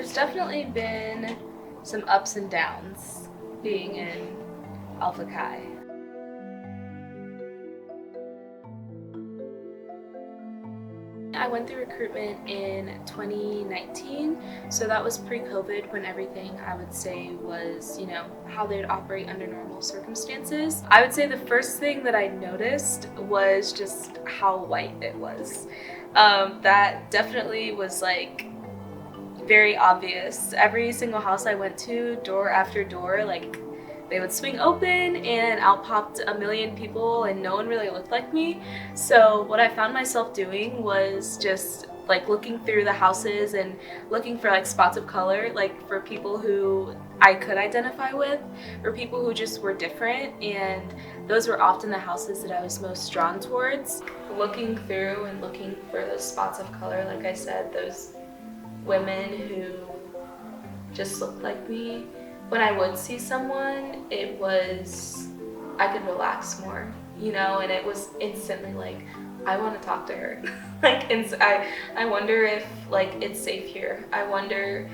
There's definitely been some ups and downs being in Alpha Chi. I went through recruitment in 2019, so that was pre-COVID when everything I would say was, how they would operate under normal circumstances. I would say the first thing that I noticed was just how white it was. That definitely was like very obvious. Every single house I went to, door after door, like they would swing open and out popped a million people and no one really looked like me. So what I found myself doing was just like looking through the houses and looking for like spots of color, like for people who I could identify with or people who just were different, and those were often the houses that I was most drawn towards. Looking through and looking for those spots of color, like I said, those women who just looked like me. When I would see someone, I could relax more, and it was instantly like, I want to talk to her. I wonder if it's safe here. I wonder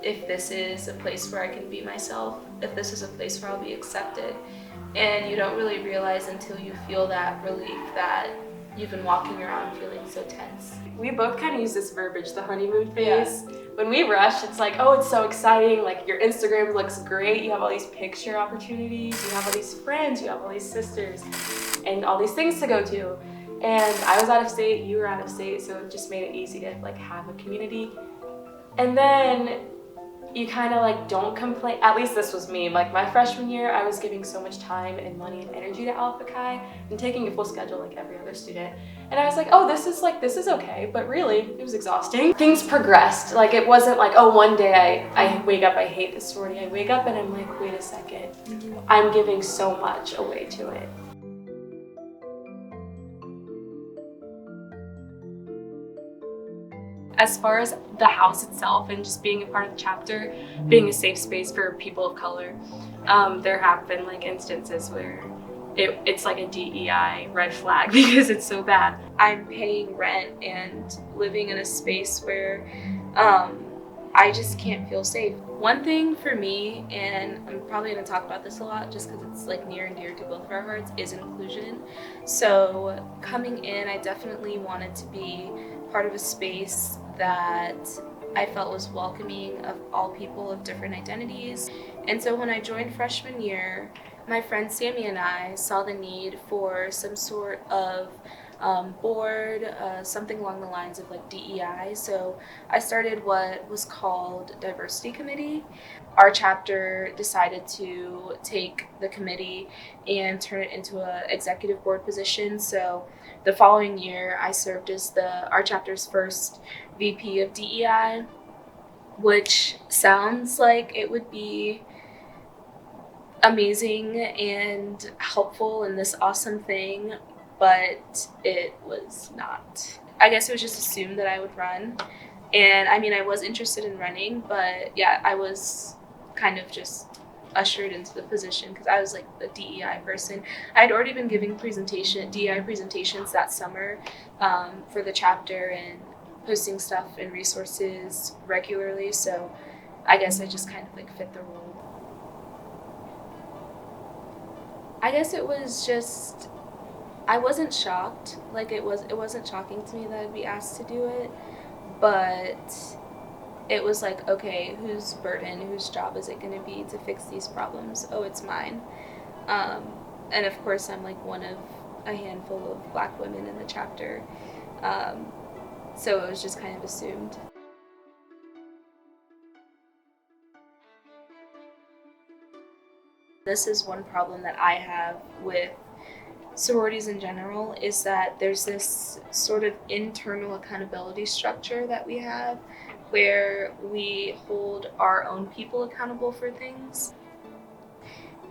if this is a place where I can be myself, if this is a place where I'll be accepted. And you don't really realize until you feel that relief that you've been walking around feeling so tense. We both kind of use this verbiage, the honeymoon phase. Yeah. When we rush, it's like, oh, it's so exciting. Like your Instagram looks great. You have all these picture opportunities. You have all these friends. You have all these sisters and all these things to go to. And I was out of state. You were out of state. So it just made it easy to have a community. And then you kind of don't complain. At least this was me. My freshman year, I was giving so much time and money and energy to Alpha Chi and taking a full schedule like every other student. And I was like, oh, this is okay. But really, it was exhausting. Things progressed. It wasn't like, oh, one day I wake up, I hate this sorority. I wake up and I'm like, wait a second. I'm giving so much away to it. As far as the house itself and just being a part of the chapter, being a safe space for people of color, there have been instances where it's like a DEI red flag because it's so bad. I'm paying rent and living in a space where I just can't feel safe. One thing for me, and I'm probably going to talk about this a lot just because it's near and dear to both of our hearts, is inclusion. So coming in, I definitely wanted to be part of a space that I felt was welcoming of all people of different identities. And so when I joined freshman year, my friend Sammy and I saw the need for some sort of board, something along the lines of DEI. So I started what was called Diversity Committee. Our chapter decided to take the committee and turn it into an executive board position. So the following year, I served as our chapter's first VP of DEI, which sounds like it would be amazing and helpful and this awesome thing, but it was not. I guess it was just assumed that I would run. And I was interested in running, but yeah, I was kind of just ushered into the position because I was the DEI person. I had already been giving DEI presentations that summer for the chapter and posting stuff and resources regularly, so I guess I just kind of fit the role. I guess it was just, I wasn't shocked. It wasn't shocking to me that I'd be asked to do it, but it was okay, whose burden, whose job is it going to be to fix these problems? Oh, it's mine. And of course, I'm one of a handful of Black women in the chapter, so it was just kind of assumed. This is one problem that I have with sororities in general, is that there's this sort of internal accountability structure that we have where we hold our own people accountable for things.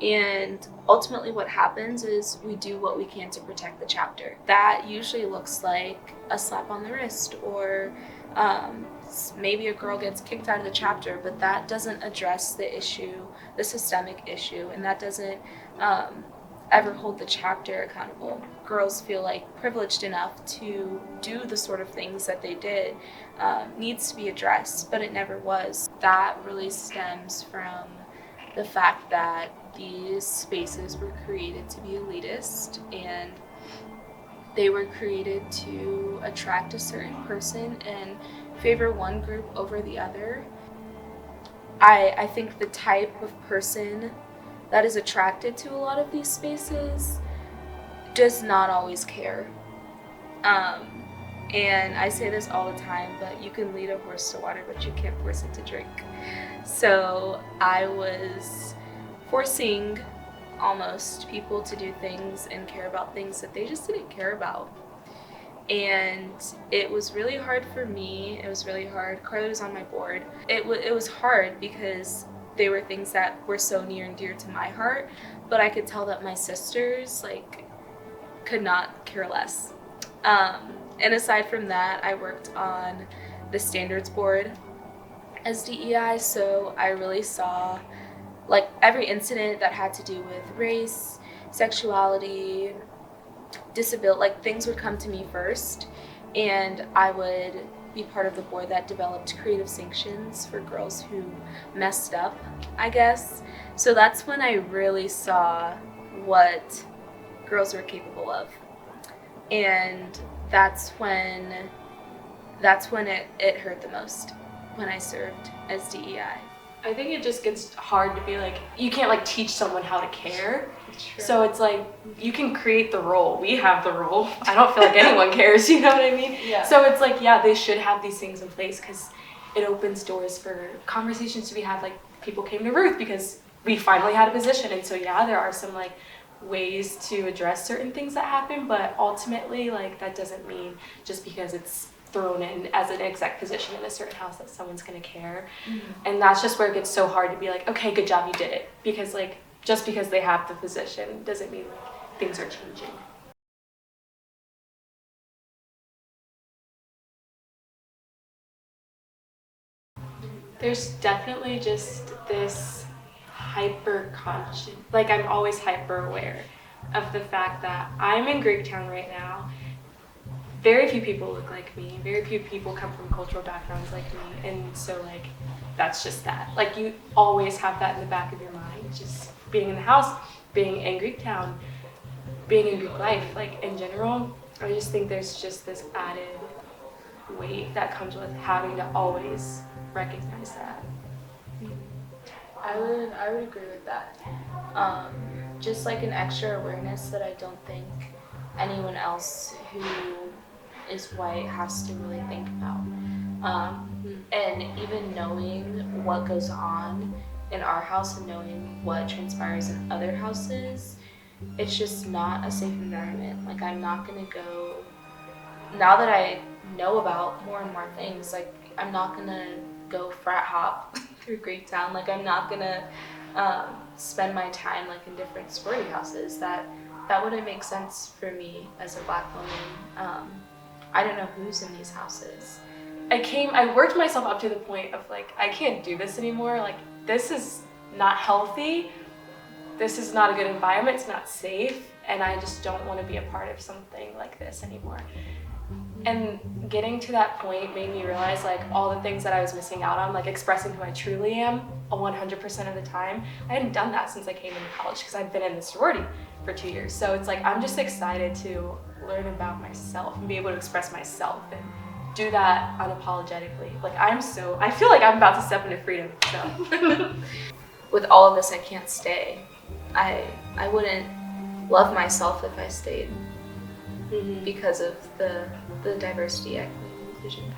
And ultimately what happens is we do what we can to protect the chapter. That usually looks like a slap on the wrist, or maybe a girl gets kicked out of the chapter, but that doesn't address the issue, the systemic issue, and that doesn't ever hold the chapter accountable. Girls feel like privileged enough to do the sort of things that they did needs to be addressed, but it never was. That really stems from the fact that these spaces were created to be elitist, and they were created to attract a certain person and favor one group over the other. I think the type of person that is attracted to a lot of these spaces does not always care. And I say this all the time, but you can lead a horse to water, but you can't force it to drink. So I was forcing almost people to do things and care about things that they just didn't care about. And it was really hard for me. It was really hard. Carleigh was on my board. It was hard because they were things that were so near and dear to my heart, but I could tell that my sisters could not care less. And aside from that, I worked on the standards board as DEI, so I really saw every incident that had to do with race, sexuality, disability, things would come to me first, and I would be part of the board that developed creative sanctions for girls who messed up, I guess. So that's when I really saw what girls were capable of. And that's when it hurt the most, when I served as DEI. I think it just gets hard to be you can't teach someone how to care. True. So it's you can create the role. We have the role. I don't feel like anyone cares, you know what I mean? Yeah. So it's yeah, they should have these things in place because it opens doors for conversations to be had. People came to Ruth because we finally had a position. And so yeah, there are some ways to address certain things that happen, but ultimately that doesn't mean just because it's thrown in as an exec position in a certain house that someone's going to care. Mm-hmm. And that's just where it gets so hard to be okay, good job, you did it. Because just because they have the position doesn't mean things are changing. There's definitely just this hyper conscious, I'm always hyper aware of the fact that I'm in Greektown right now. Very few people look like me. Very few people come from cultural backgrounds like me. And so that's just that. You always have that in the back of your mind. Just being in the house, being in Greektown, being in Greek life, in general. I just think there's just this added weight that comes with having to always recognize that. I would agree with that. Just an extra awareness that I don't think anyone else who is white has to really think about. And even knowing what goes on in our house and knowing what transpires in other houses, it's just not a safe environment. I'm not gonna go, now that I know about more and more things, I'm not gonna go frat hop through Greektown. I'm not gonna spend my time in different sorority houses. That wouldn't make sense for me as a Black woman. I don't know who's in these houses. I worked myself up to the point of I can't do this anymore. This is not healthy. This is not a good environment. It's not safe. And I just don't want to be a part of something like this anymore. And getting to that point made me realize all the things that I was missing out on, expressing who I truly am 100% of the time. I hadn't done that since I came into college because I've been in the sorority for 2 years. So it's I'm just excited to learn about myself and be able to express myself and do that unapologetically. I feel like I'm about to step into freedom. So. With all of this, I can't stay. I wouldn't love myself if I stayed. Mm-hmm. Because of the diversity, equity, inclusion